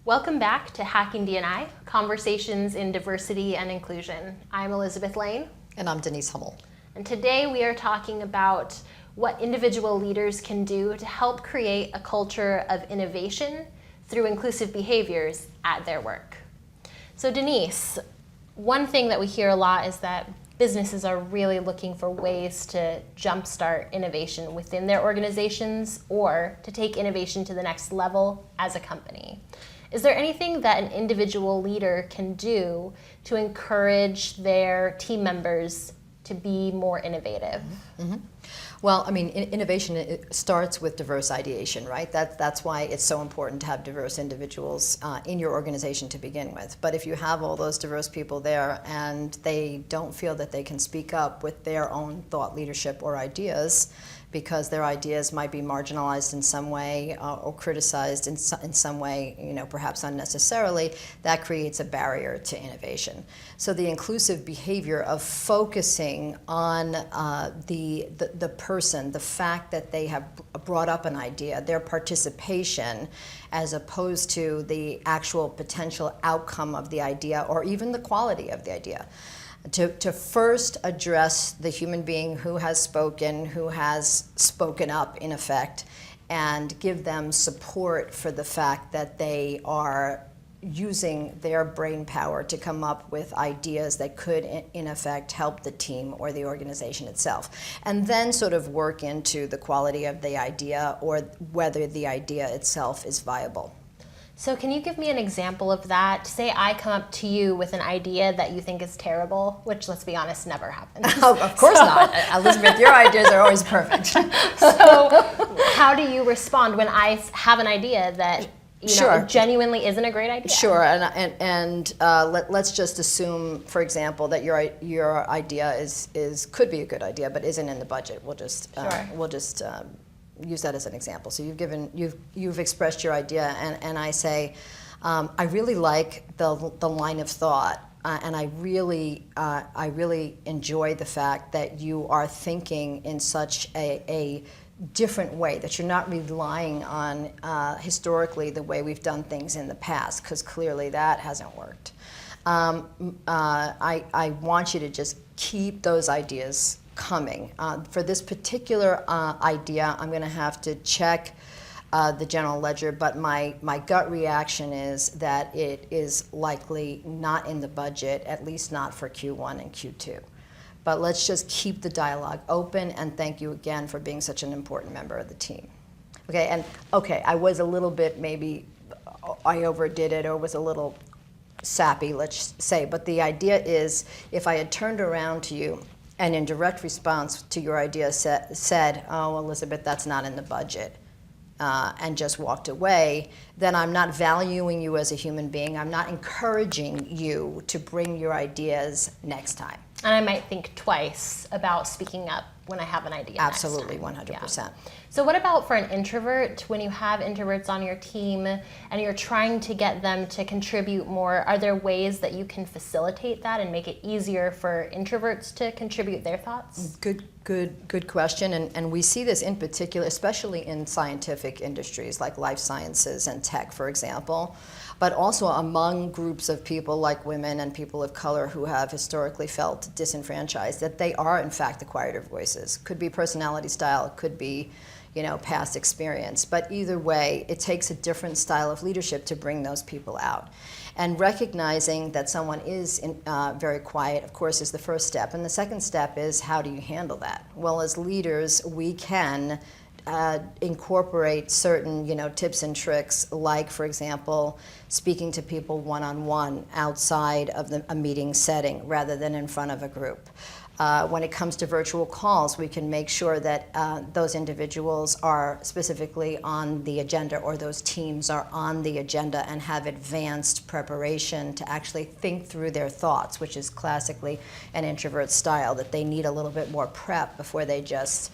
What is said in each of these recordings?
Welcome back to Hacking D&I, Conversations in Diversity and Inclusion. I'm Elizabeth Lane. And I'm Denise Hummel. And today we are talking about what individual leaders can do to help create a culture of innovation through inclusive behaviors at their work. So Denise, one thing that we hear a lot is that businesses are really looking for ways to jumpstart innovation within their organizations or to take innovation to the next level as a company. Is there anything that an individual leader can do to encourage their team members to be more innovative? Mm-hmm. Well, I mean, innovation it starts with diverse ideation, right? That's why it's so important to have diverse individuals in your organization to begin with. But if you have all those diverse people there and they don't feel that they can speak up with their own thought leadership or ideas, because their ideas might be marginalized in some way or criticized in some way, perhaps unnecessarily, that creates a barrier to innovation. So the inclusive behavior of focusing on the person, the fact that they have brought up an idea, their participation, as opposed to the actual potential outcome of the idea or even the quality of the idea. To first address the human being who has spoken up in effect, and give them support for the fact that they are using their brain power to come up with ideas that could in effect help the team or the organization itself. And then sort of work into the quality of the idea or whether the idea itself is viable. So can you give me an example of that? Say I come up to you with an idea that you think is terrible, which, let's be honest, never happens. Oh, of course not. Elizabeth, your ideas are always perfect. So how do you respond when I have an idea that Sure. genuinely isn't a great idea? Sure, and let's just assume, for example, that your idea could be a good idea, but isn't in the budget. We'll just use that as an example. So you've expressed your idea, and I say, I really like the line of thought, and I really enjoy the fact that you are thinking in such a different way, that you're not relying on historically the way we've done things in the past, because clearly that hasn't worked. I want you to just keep those ideas coming. For this particular idea, I'm going to have to check the general ledger, but my gut reaction is that it is likely not in the budget, at least not for Q1 and Q2. But let's just keep the dialogue open, and thank you again for being such an important member of the team. Okay, I was a little bit, maybe I overdid it or was a little sappy, let's say, but the idea is if I had turned around to you and in direct response to your idea said, oh, Elizabeth, that's not in the budget, and just walked away, then I'm not valuing you as a human being. I'm not encouraging you to bring your ideas next time. And I might think twice about speaking up when I have an idea. Absolutely, 100%. Yeah. So what about for an introvert? When you have introverts on your team and you're trying to get them to contribute more, are there ways that you can facilitate that and make it easier for introverts to contribute their thoughts? Good question. And we see this in particular, especially in scientific industries like life sciences and tech, for example, but also among groups of people like women and people of color who have historically felt disenfranchised, that they are in fact the quieter voices. Could be personality style, could be past experience, but either way, it takes a different style of leadership to bring those people out. And recognizing that someone is very quiet, of course, is the first step. And the second step is, how do you handle that? Well, as leaders, we can incorporate certain tips and tricks, like, for example, speaking to people one-on-one outside of a meeting setting rather than in front of a group. When it comes to virtual calls, we can make sure that those individuals are specifically on the agenda, or those teams are on the agenda and have advanced preparation to actually think through their thoughts, which is classically an introvert style, that they need a little bit more prep before they just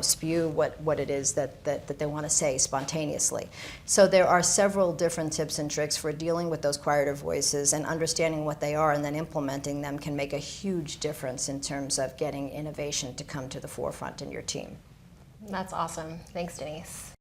spew what it is that they want to say spontaneously. So there are several different tips and tricks for dealing with those quieter voices, and understanding what they are and then implementing them can make a huge difference in terms of getting innovation to come to the forefront in your team. That's awesome. Thanks, Denise.